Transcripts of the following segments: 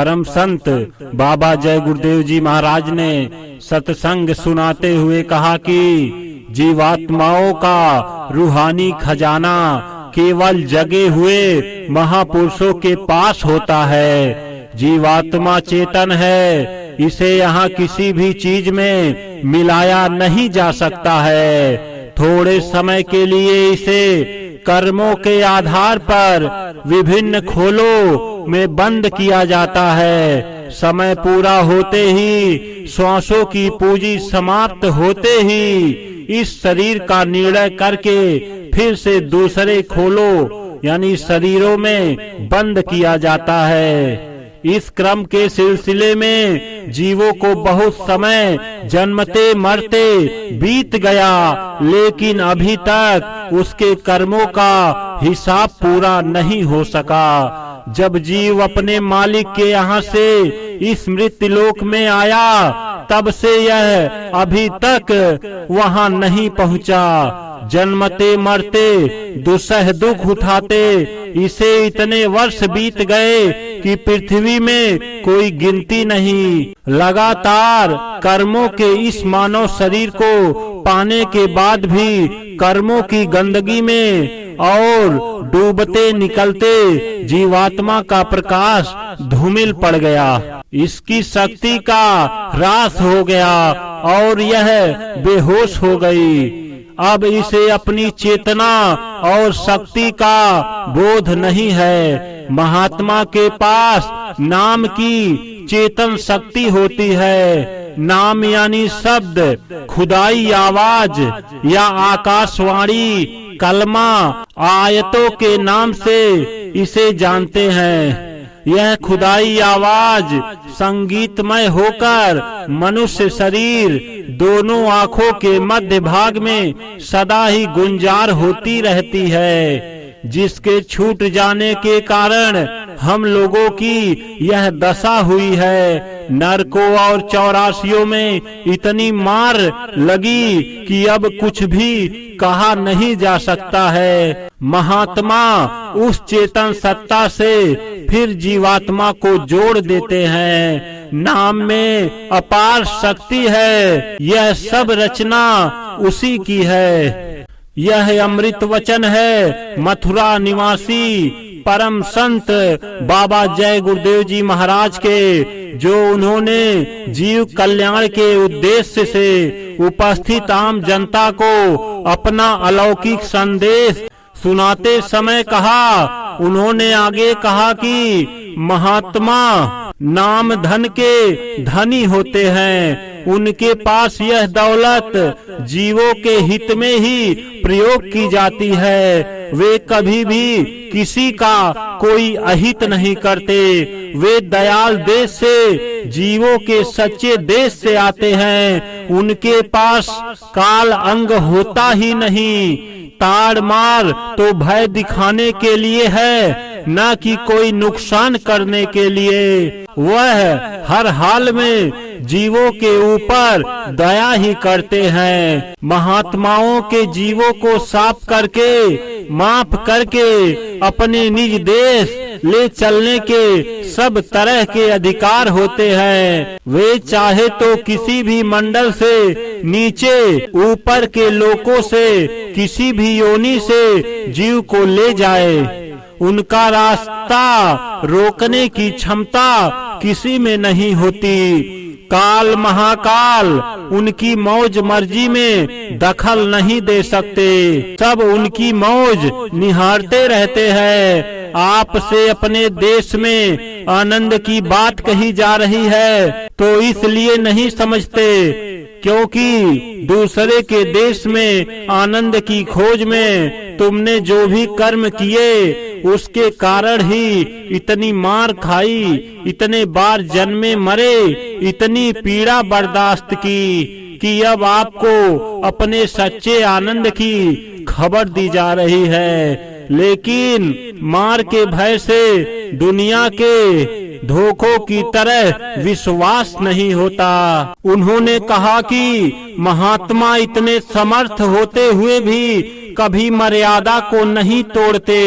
परम संत बाबा जय गुरुदेव जी महाराज ने सत्संग सुनाते हुए कहा कि जीवात्माओं का रूहानी खजाना केवल जगे हुए महापुरुषों के पास होता है। जीवात्मा चेतन है, इसे यहाँ किसी भी चीज में मिलाया नहीं जा सकता है। थोड़े समय के लिए इसे कर्मों के आधार पर विभिन्न खोलों में बंद किया जाता है। समय पूरा होते ही, श्वासों की पूंजी समाप्त होते ही इस शरीर का निर्णय करके फिर से दूसरे खोलों यानी शरीरों में बंद किया जाता है। इस क्रम के सिलसिले में जीवों को बहुत समय जन्मते मरते बीत गया, लेकिन अभी तक उसके कर्मों का हिसाब पूरा नहीं हो सका। जब जीव अपने मालिक के यहाँ से इस मृत्यु लोक में आया, तब से यह अभी तक वहाँ नहीं पहुँचा। जन्मते मरते दुसह दुख उठाते इसे इतने वर्ष बीत गए कि पृथ्वी में कोई गिनती नहीं। लगातार कर्मों के इस मानव शरीर को पाने के बाद भी कर्मों की गंदगी में और डूबते निकलते जीवात्मा का प्रकाश धूमिल पड़ गया। इसकी शक्ति का ह्रास हो गया और यह बेहोश हो गई। अब इसे अपनी चेतना और शक्ति का बोध नहीं है। महात्मा के पास नाम की चेतन शक्ति होती है। नाम यानी शब्द, खुदाई आवाज या आकाशवाणी, कलमा, आयतों के नाम से इसे जानते हैं। यह खुदाई आवाज संगीतमय होकर मनुष्य शरीर दोनों आँखों के मध्य भाग में सदा ही गुंजार होती रहती है, जिसके छूट जाने के कारण हम लोगों की यह दशा हुई है। नरकों और चौरासियों में इतनी मार लगी कि अब कुछ भी कहा नहीं जा सकता है। महात्मा उस चेतन सत्ता से फिर जीवात्मा को जोड़ देते हैं। नाम में अपार शक्ति है, यह सब रचना उसी की है। यह अमृत वचन है मथुरा निवासी परम संत बाबा जय गुरुदेव जी महाराज के, जो उन्होंने जीव कल्याण के उद्देश्य से उपस्थित आम जनता को अपना अलौकिक संदेश सुनाते समय कहा। उन्होंने आगे कहा कि महात्मा नाम धन के धनी होते हैं। उनके पास यह दौलत जीवों के हित में ही प्रयोग की जाती है। वे कभी भी किसी का कोई अहित नहीं करते। वे दयाल देश से, जीवों के सच्चे देश से आते हैं। उनके पास काल अंग होता ही नहीं। ताड़ मार तो भय दिखाने के लिए है, न कि कोई नुकसान करने के लिए। वह हर हाल में जीवों के ऊपर दया ही करते हैं। महात्माओं के जीवों को साफ करके, माफ करके अपने निज देश ले चलने के सब तरह के अधिकार होते हैं। वे चाहे तो किसी भी मंडल से नीचे, ऊपर के लोकों से, किसी भी योनि से जीव को ले जाए। उनका रास्ता रोकने की क्षमता किसी में नहीं होती। काल महाकाल उनकी मौज मर्जी में दखल नहीं दे सकते। सब उनकी मौज निहारते रहते हैं। आपसे अपने देश में आनंद की बात कही जा रही है तो इसलिए नहीं समझते क्योंकि दूसरे के देश में आनंद की खोज में तुमने जो भी कर्म किए उसके कारण ही इतनी मार खाई, इतने बार जन्मे मरे, इतनी पीड़ा बर्दाश्त की कि अब आपको अपने सच्चे आनंद की खबर दी जा रही है। लेकिन मार के भय से दुनिया के धोखों की तरह विश्वास नहीं होता। उन्होंने कहा कि महात्मा इतने समर्थ होते हुए भी कभी मर्यादा को नहीं तोड़ते।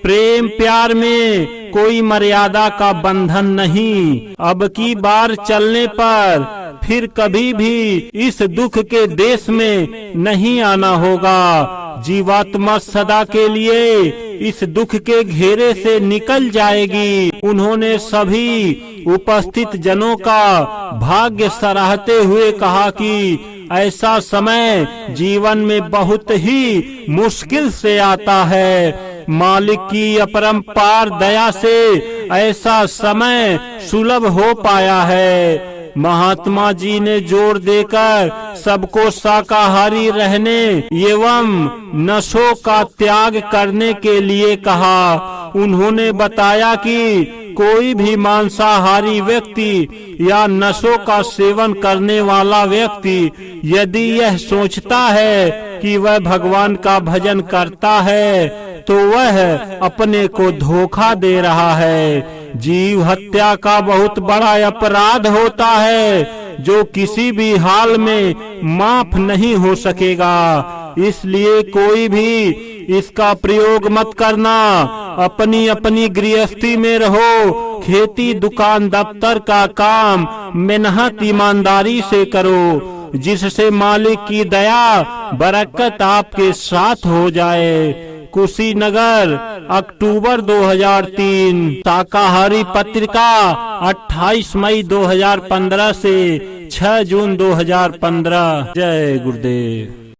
प्रेम प्यार में कोई मर्यादा का बंधन नहीं। अब की बार चलने पर फिर कभी भी इस दुख के देश में नहीं आना होगा। जीवात्मा सदा के लिए इस दुख के घेरे से निकल जाएगी। उन्होंने सभी उपस्थित जनों का भाग्य सराहते हुए कहा कि ऐसा समय जीवन में बहुत ही मुश्किल से आता है। मालिक की अपरंपार दया से ऐसा समय सुलभ हो पाया है। महात्मा जी ने जोर देकर सबको शाकाहारी रहने एवं नशों का त्याग करने के लिए कहा। उन्होंने बताया कि कोई भी मांसाहारी व्यक्ति या नशों का सेवन करने वाला व्यक्ति यदि यह सोचता है कि वह भगवान का भजन करता है तो वह अपने को धोखा दे रहा है। जीव हत्या का बहुत बड़ा अपराध होता है जो किसी भी हाल में माफ नहीं हो सकेगा। इसलिए कोई भी इसका प्रयोग मत करना। अपनी अपनी गृहस्थी में रहो। खेती दुकान दफ्तर का काम मेहनत ईमानदारी से करो, जिससे मालिक की दया बरकत आपके साथ हो जाए। कुशीनगर, अक्टूबर 2003। शाकाहारी पत्रिका 28 मई 2015 से 6 जून 2015। जय गुरुदेव।